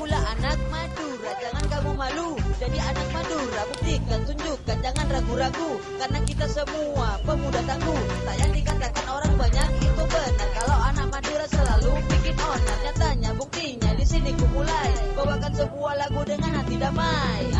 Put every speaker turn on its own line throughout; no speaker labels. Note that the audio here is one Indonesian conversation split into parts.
pula anak Madura, jangan kamu malu. Jadi anak Madura, buktikan, tunjukkan, jangan ragu-ragu. Karena kita semua pemuda tangguh. Tak yang dikatakan orang banyak itu benar. Kalau anak Madura selalu bikin onar. Nyatanya buktinya di sini ku mulai bawakan sebuah lagu dengan hati damai.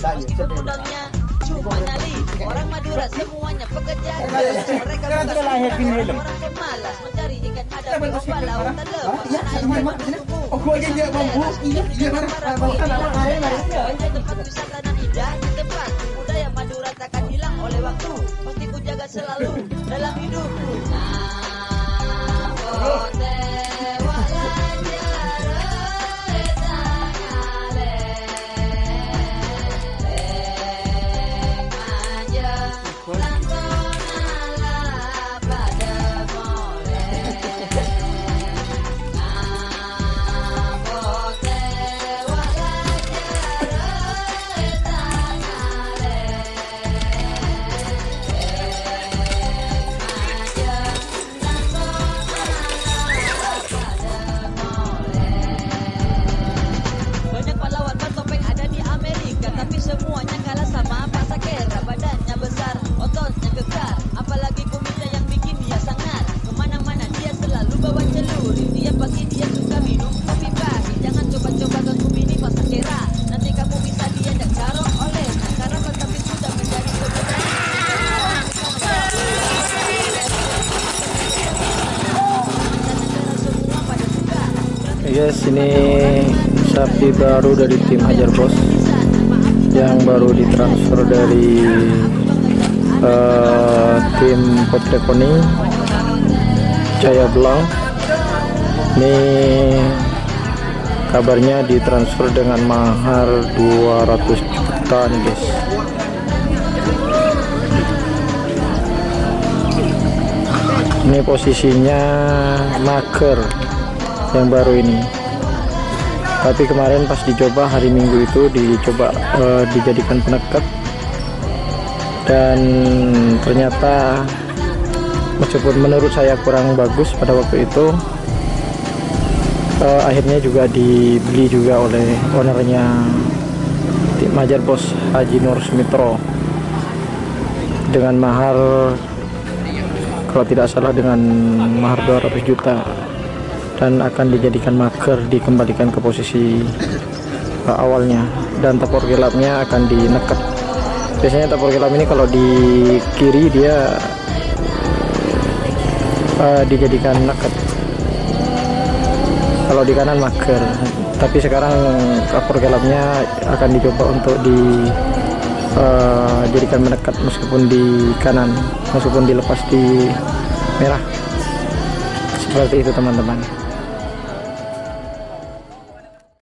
Meskipun modalnya cuma nyali, orang Madura semuanya pekerja. Mereka bukan orang pemalas mencari ikan ada di bawah lautan lepas. Banyak tempat wisata dan indah di tempat budaya Madura takkan hilang oleh waktu. Pasti ku jaga selalu dalam hidupku. Semuanya kalah sama Pak Sakera, badannya besar, ototnya kekar, apalagi kumisnya yang bikin dia sangar. Kemana-mana dia selalu bawa celuri, dia pagi dia suka minum kopi pagi. Jangan coba-coba ganggu bini Pak Sakera, nanti kamu bisa diajak carok oleh karena tapi sudah menjadi kebudayaan.
Guys, ini sapi baru dari tim Hajar Bos yang baru ditransfer dari tim Potreponi Jaya Belang. Ini kabarnya ditransfer dengan mahar 200 juta nih guys. Ini posisinya mager yang baru ini. Tapi kemarin pas dicoba hari Minggu itu dicoba dijadikan penekat, dan ternyata meskipun menurut saya kurang bagus pada waktu itu, akhirnya juga dibeli juga oleh ownernya tim Hajar Bos Haji Nur Sumitro dengan mahar, kalau tidak salah dengan mahar 200 juta, dan akan dijadikan mager, dikembalikan ke posisi awalnya, dan tapor gelapnya akan dinekat. Biasanya tapor gelap ini kalau di kiri dia dijadikan nekat, kalau di kanan mager. Tapi sekarang tapor gelapnya akan dicoba untuk dijadikan menekat meskipun di kanan, meskipun dilepas di merah. Seperti itu teman-teman.